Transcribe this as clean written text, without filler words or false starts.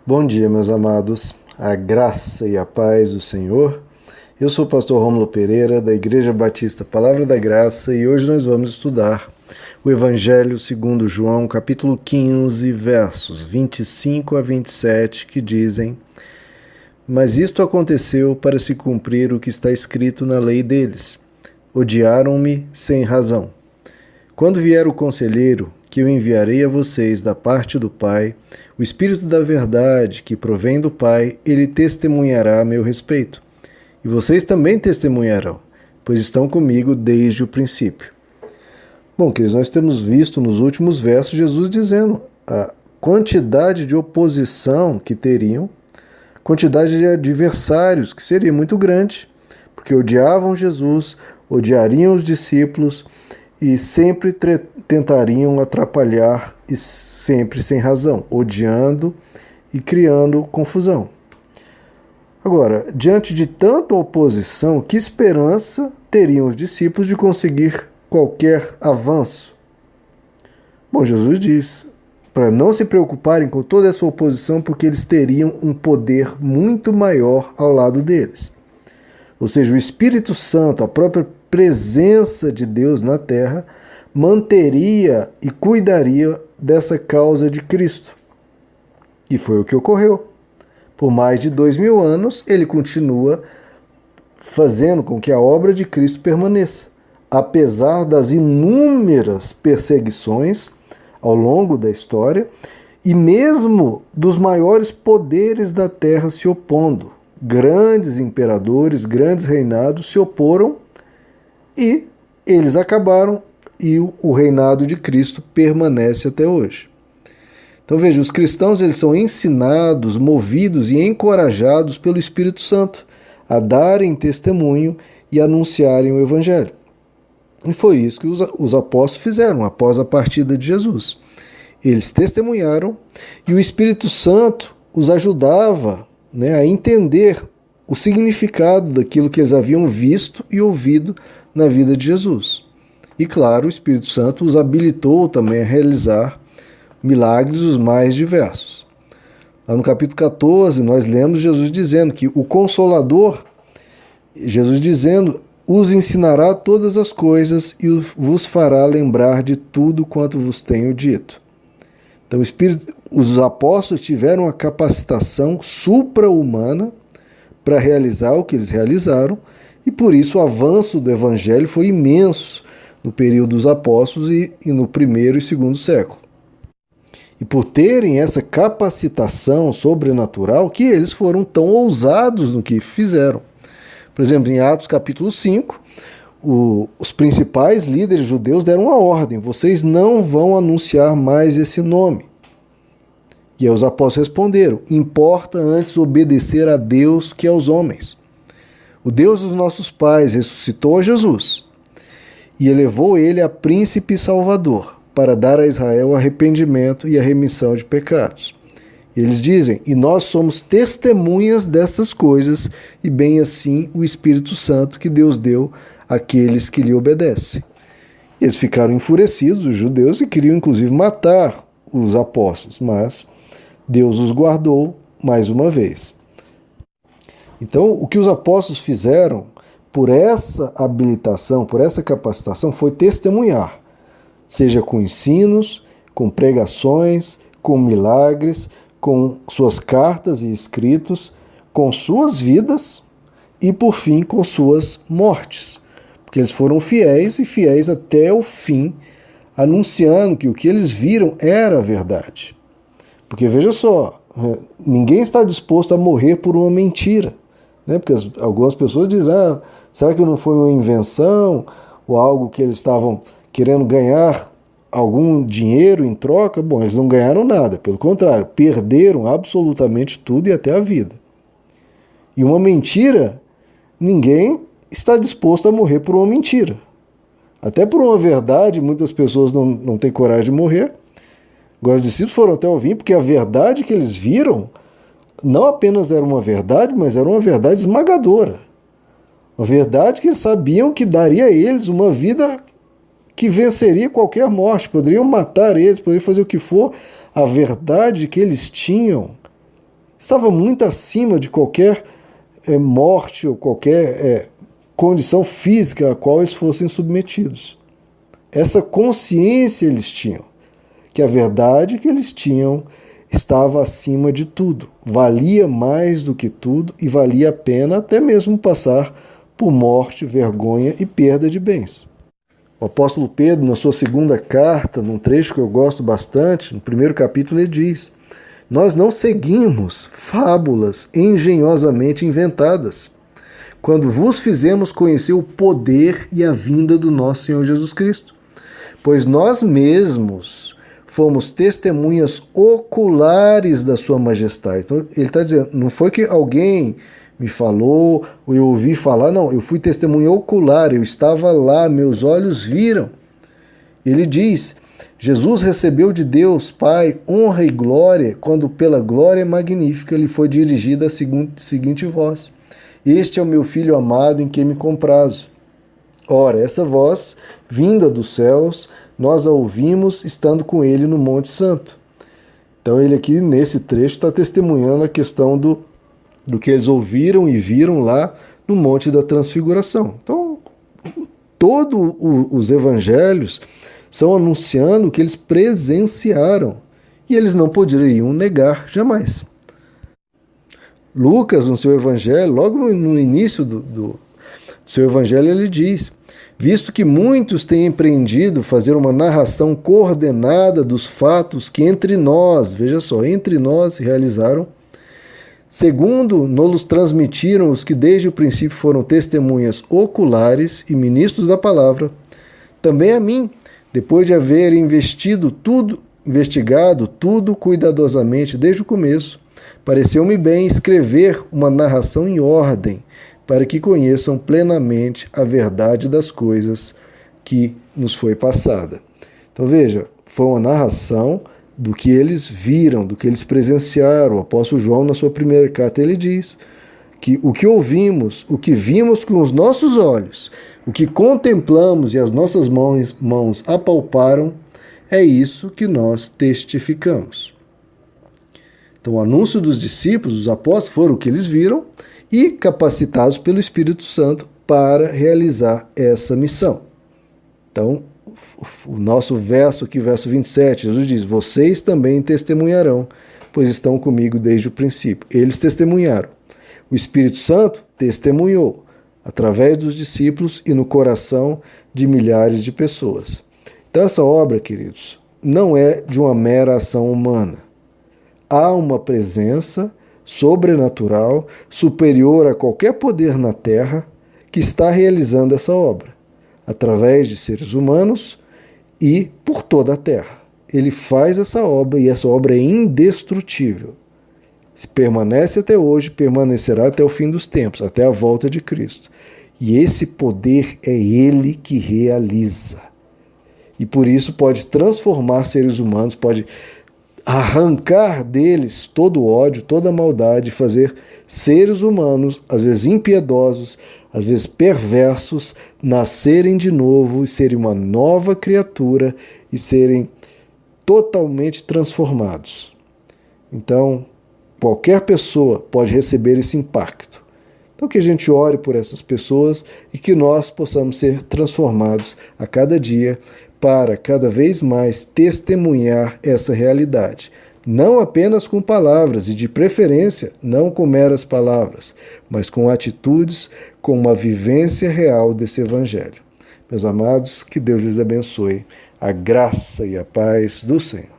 Bom dia, meus amados, a graça e a paz do Senhor. Eu sou o pastor Rômulo Pereira, da Igreja Batista Palavra da Graça, e hoje nós vamos estudar o Evangelho segundo João, capítulo 15, versos 25 a 27, que dizem: Mas isto aconteceu para se cumprir o que está escrito na lei deles. Odiaram-me sem razão. Quando vier o conselheiro, que eu enviarei a vocês da parte do Pai, o Espírito da verdade, que provém do Pai, ele testemunhará a meu respeito. E vocês também testemunharão, pois estão comigo desde o princípio. Bom, queridos, nós temos visto nos últimos versos Jesus dizendo a quantidade de oposição que teriam, quantidade de adversários que seria muito grande, porque odiavam Jesus, odiariam os discípulos e sempre tentariam atrapalhar, e sempre sem razão, odiando e criando confusão. Agora, diante de tanta oposição, que esperança teriam os discípulos de conseguir qualquer avanço? Bom, Jesus diz para não se preocuparem com toda essa oposição, porque eles teriam um poder muito maior ao lado deles. Ou seja, o Espírito Santo, a própria presença de Deus na terra, manteria e cuidaria dessa causa de Cristo. E foi o que ocorreu. Por mais de 2000 anos, ele continua fazendo com que a obra de Cristo permaneça, apesar das inúmeras perseguições ao longo da história e mesmo dos maiores poderes da terra se opondo. Grandes imperadores, grandes reinados se oporam e eles acabaram e o reinado de Cristo permanece até hoje. Então veja, os cristãos eles são ensinados, movidos e encorajados pelo Espírito Santo a darem testemunho e anunciarem o Evangelho. E foi isso que os apóstolos fizeram após a partida de Jesus. Eles testemunharam e o Espírito Santo os ajudava, a entender o significado daquilo que eles haviam visto e ouvido na vida de Jesus. E claro, o Espírito Santo os habilitou também a realizar milagres os mais diversos. Lá no capítulo 14, nós lemos Jesus dizendo que o Consolador, Jesus dizendo, os ensinará todas as coisas e vos fará lembrar de tudo quanto vos tenho dito. Então, os apóstolos tiveram a capacitação supra-humana para realizar o que eles realizaram, e por isso o avanço do Evangelho foi imenso no período dos apóstolos e no primeiro e segundo século. E por terem essa capacitação sobrenatural, que eles foram tão ousados no que fizeram. Por exemplo, em Atos capítulo 5, os principais líderes judeus deram uma ordem: vocês não vão anunciar mais esse nome. E aí os apóstolos responderam: importa antes obedecer a Deus que aos homens. O Deus dos nossos pais ressuscitou a Jesus e elevou ele a príncipe e salvador, para dar a Israel arrependimento e a remissão de pecados. E eles dizem: e nós somos testemunhas dessas coisas, e bem assim o Espírito Santo que Deus deu àqueles que lhe obedecem. E eles ficaram enfurecidos, os judeus, e queriam inclusive matar os apóstolos, mas Deus os guardou mais uma vez. Então, o que os apóstolos fizeram por essa habilitação, por essa capacitação, foi testemunhar, seja com ensinos, com pregações, com milagres, com suas cartas e escritos, com suas vidas e, por fim, com suas mortes. Porque eles foram fiéis e fiéis até o fim, anunciando que o que eles viram era a verdade. Porque, veja só, ninguém está disposto a morrer por uma mentira. Porque algumas pessoas dizem: será que não foi uma invenção ou algo que eles estavam querendo ganhar algum dinheiro em troca? Bom, eles não ganharam nada, pelo contrário, perderam absolutamente tudo e até a vida. E uma mentira, ninguém está disposto a morrer por uma mentira. Até por uma verdade, muitas pessoas não têm coragem de morrer. Agora, os discípulos foram até o fim, porque a verdade que eles viram não apenas era uma verdade, mas era uma verdade esmagadora. Uma verdade que eles sabiam que daria a eles uma vida que venceria qualquer morte, poderiam matar eles, poderiam fazer o que for. A verdade que eles tinham estava muito acima de qualquer morte ou qualquer condição física a qual eles fossem submetidos. Essa consciência eles tinham, que a verdade que eles tinham estava acima de tudo, valia mais do que tudo e valia a pena até mesmo passar por morte, vergonha e perda de bens. O apóstolo Pedro, na sua segunda carta, num trecho que eu gosto bastante, no primeiro capítulo ele diz: nós não seguimos fábulas engenhosamente inventadas, quando vos fizemos conhecer o poder e a vinda do nosso Senhor Jesus Cristo, pois nós mesmos fomos testemunhas oculares da sua majestade. Então ele está dizendo, não foi que alguém me falou, ou eu ouvi falar, não, eu fui testemunha ocular, eu estava lá, meus olhos viram. Ele diz, Jesus recebeu de Deus, Pai, honra e glória, quando pela glória magnífica lhe foi dirigida a seguinte voz: este é o meu Filho amado em quem me comprazo. Ora, essa voz, vinda dos céus, nós a ouvimos estando com ele no Monte Santo. Então ele aqui, nesse trecho, está testemunhando a questão do que eles ouviram e viram lá no Monte da Transfiguração. Então, todos os evangelhos são anunciando o que eles presenciaram e eles não poderiam negar jamais. Lucas, no seu evangelho, logo no início do seu evangelho, ele diz: visto que muitos têm empreendido fazer uma narração coordenada dos fatos que entre nós, veja só, entre nós realizaram, segundo nos transmitiram os que desde o princípio foram testemunhas oculares e ministros da palavra, também a mim, depois de haver investigado tudo cuidadosamente desde o começo, pareceu-me bem escrever uma narração em ordem, para que conheçam plenamente a verdade das coisas que nos foi passada. Então veja, foi uma narração do que eles viram, do que eles presenciaram. O apóstolo João, na sua primeira carta, ele diz que o que ouvimos, o que vimos com os nossos olhos, o que contemplamos e as nossas mãos apalparam, é isso que nós testificamos. Então o anúncio dos discípulos, dos apóstolos, foram o que eles viram e capacitados pelo Espírito Santo para realizar essa missão. Então, o nosso verso aqui, verso 27, Jesus diz: vocês também testemunharão, pois estão comigo desde o princípio. Eles testemunharam. O Espírito Santo testemunhou, através dos discípulos e no coração de milhares de pessoas. Então essa obra, queridos, não é de uma mera ação humana. Há uma presença sobrenatural, superior a qualquer poder na Terra, que está realizando essa obra, através de seres humanos e por toda a Terra. Ele faz essa obra e essa obra é indestrutível. Se permanece até hoje, permanecerá até o fim dos tempos, até a volta de Cristo. E esse poder é Ele que realiza. E por isso pode transformar seres humanos, pode arrancar deles todo o ódio, toda a maldade, fazer seres humanos, às vezes impiedosos, às vezes perversos, nascerem de novo e serem uma nova criatura e serem totalmente transformados. Então, qualquer pessoa pode receber esse impacto. Então que a gente ore por essas pessoas e que nós possamos ser transformados a cada dia para cada vez mais testemunhar essa realidade. Não apenas com palavras e de preferência não com meras palavras, mas com atitudes, com uma vivência real desse evangelho. Meus amados, que Deus lhes abençoe. A graça e a paz do Senhor.